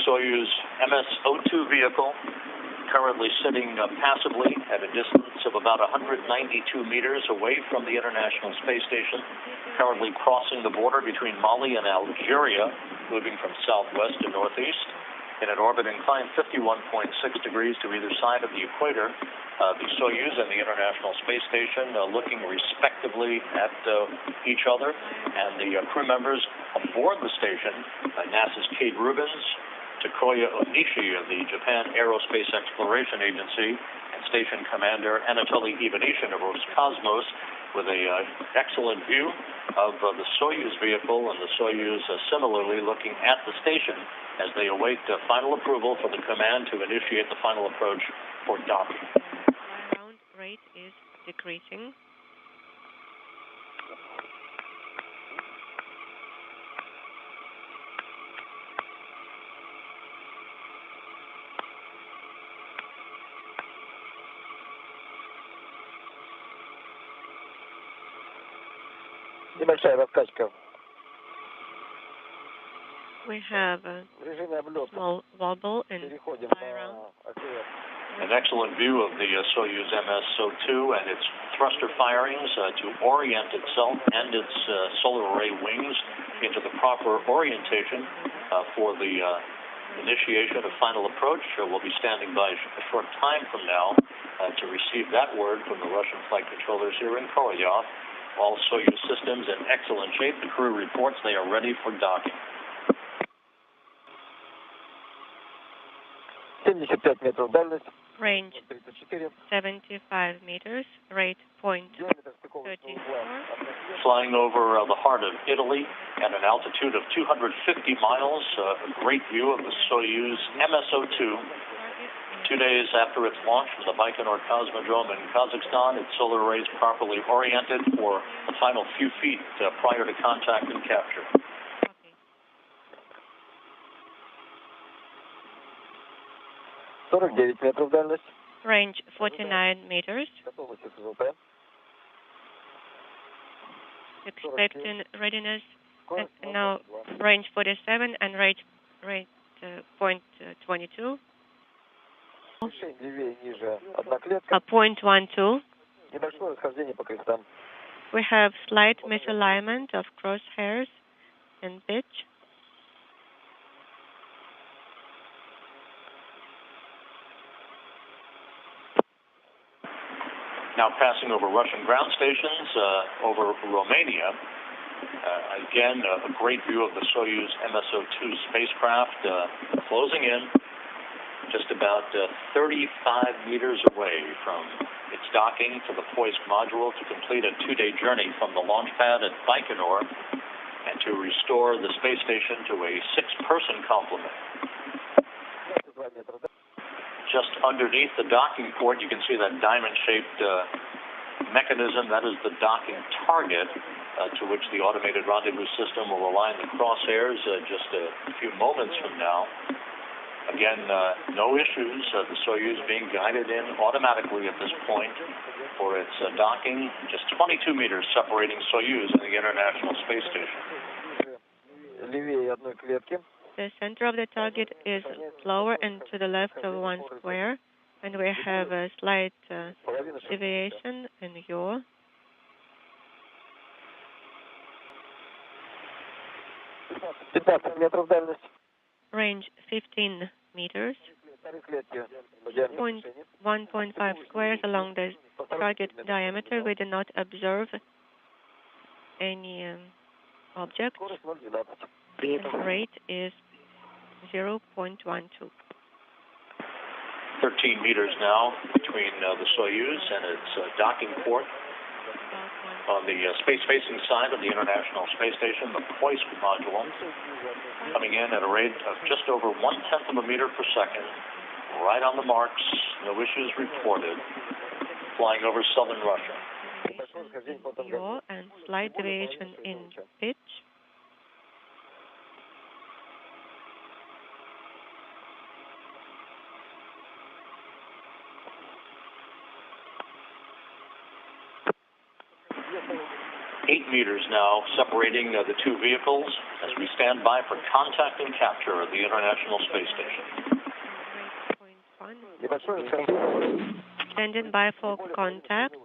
Soyuz MS-02 vehicle, currently sitting passively at a distance of about 192 meters away from the International Space Station, currently crossing the border between Mali and Algeria, moving from southwest to northeast, in an orbit inclined 51.6 degrees to either side of the equator. The Soyuz and the International Space Station looking respectively at each other, and the crew members aboard the station, NASA's Rubins, Takuya Onishi of the Japan Aerospace Exploration Agency, and Station Commander Anatoly Ivanishin of Roscosmos, with an excellent view of the Soyuz vehicle, and the Soyuz similarly looking at the station as they await final approval for the command to initiate the final approach for docking. Fly-around rate is decreasing. Небольшая раскачка. We have a small wobble in fly-around. An excellent view of the Soyuz MS-02 and its thruster firings to orient itself and its solar array wings into the proper orientation for the initiation of final approach. We'll be standing by a short time from now to receive that word from the Russian flight controllers here in Korolyov. All Soyuz systems in excellent shape. The crew reports they are ready for docking. 75 метров дальность. Range 75 meters, rate .34. Flying over the heart of Italy at an altitude of 250 miles, a great view of the Soyuz MS-02. 2 days after its launch from the Baikonur Cosmodrome in Kazakhstan, its solar arrays properly oriented for the final few feet prior to contact and capture. Okay. 49 метров дальность. Range 49 meters. Expecting readiness. And now range 47 and rate .22. .12. Небольшое расхождение по крестам. We have slight misalignment of crosshairs and pitch. Now passing over Russian ground stations, over Romania. Again, a great view of the Soyuz MS-02 spacecraft closing in just about 35 meters away from its docking to the Poisk module to complete a 2-day journey from the launch pad at Baikonur and to restore the space station to a 6-person complement. Just underneath the docking port, you can see that diamond-shaped mechanism. That is the docking target to which the automated rendezvous system will align the crosshairs just a few moments from now. Again, no issues. The Soyuz being guided in automatically at this point for its docking. Just 22 meters separating Soyuz and the International Space Station. The center of the target is lower and to the left of one square, and we have a slight deviation in yaw. Range 15 meters. 1.5 squares along the target diameter. We do not observe any objects. The rate is 0.12. 13 meters now between the Soyuz and its docking port. On the space-facing side of the International Space Station, the Poisk module, coming in at a rate of just over 1/10 of a meter per second, right on the marks, no issues reported, flying over southern Russia. Yaw and slight deviation in pitch. 8 meters now separating the two vehicles as we stand by for contact and capture of the International Space Station. Небольшое расхождение. Standing by for contact.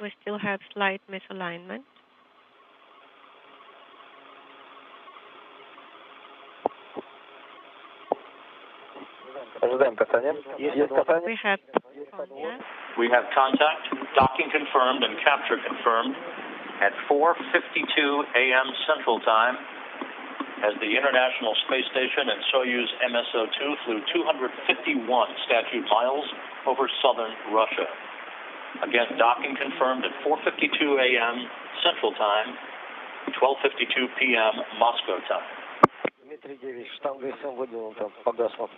We still have slight misalignment. Ожидаем касания. Есть касание. We have contact. We have contact, docking confirmed and capture confirmed at 4:52 a.m. Central Time as the International Space Station and Soyuz MS-02 flew 251 statute miles over southern Russia. Again, docking confirmed at 4:52 a.m. Central Time, 12:52 p.m. Moscow time. Дмитрий Евгеньевич, штамм ГСМ выделен там, погасло.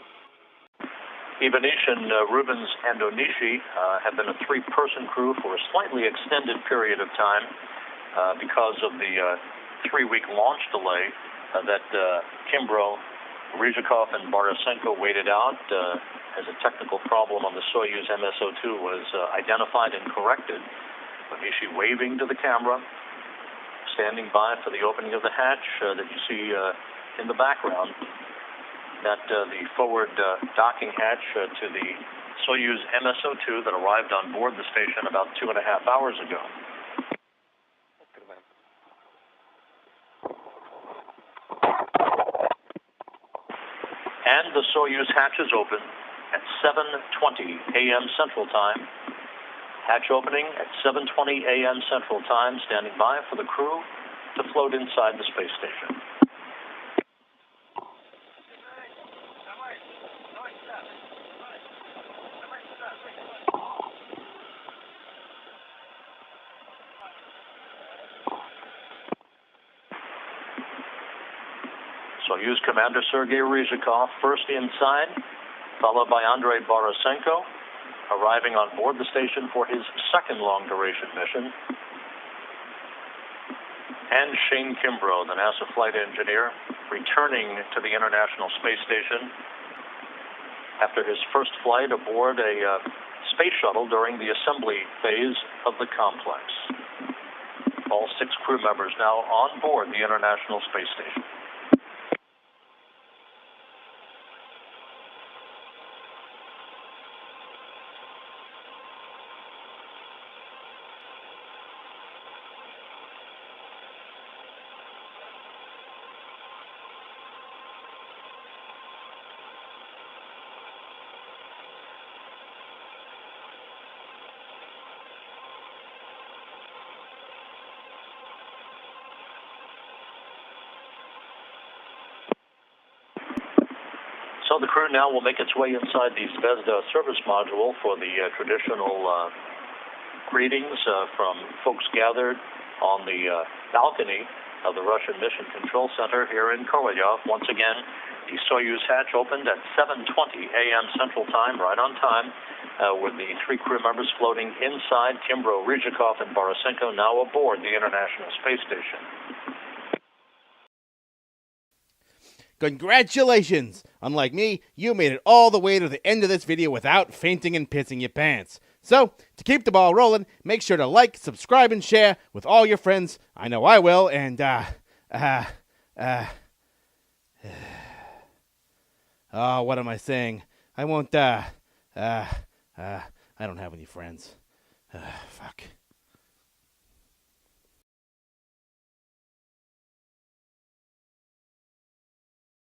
Ivanishin, Rubins, and Onishi have been a three-person crew for a slightly extended period of time because of the 3-week launch delay that Kimbrough, Ryzhikov, and Borisenko waited out as a technical problem on the Soyuz MS-02 was identified and corrected. Onishi waving to the camera, standing by for the opening of the hatch that you see in the background. That the forward docking hatch to the Soyuz MS-02 that arrived on board the station about 2.5 hours ago. And the Soyuz hatch is open at 7:20 a.m. Central Time. Hatch opening at 7:20 a.m. Central Time, standing by for the crew to float inside the space station. Soyuz Commander Sergey Ryzhikov first inside, followed by Andrey Borisenko, arriving on board the station for his second long-duration mission. And Shane Kimbrough, the NASA flight engineer, returning to the International Space Station after his first flight aboard a space shuttle during the assembly phase of the complex. All 6 crew members now on board the International Space Station. So the crew now will make its way inside the Zvezda service module for the traditional greetings from folks gathered on the balcony of the Russian Mission Control Center here in Korolyov. Once again, the Soyuz hatch opened at 7:20 a.m. Central Time, right on time, with the 3 crew members floating inside. Kimbrough, Ryzhikov, and Borisenko now aboard the International Space Station. Congratulations! Unlike me, you made it all the way to the end of this video without fainting and pissing your pants. So, to keep the ball rolling, make sure to like, subscribe, and share with all your friends. I know I will, and, oh, what am I saying? I won't, I don't have any friends. Fuck.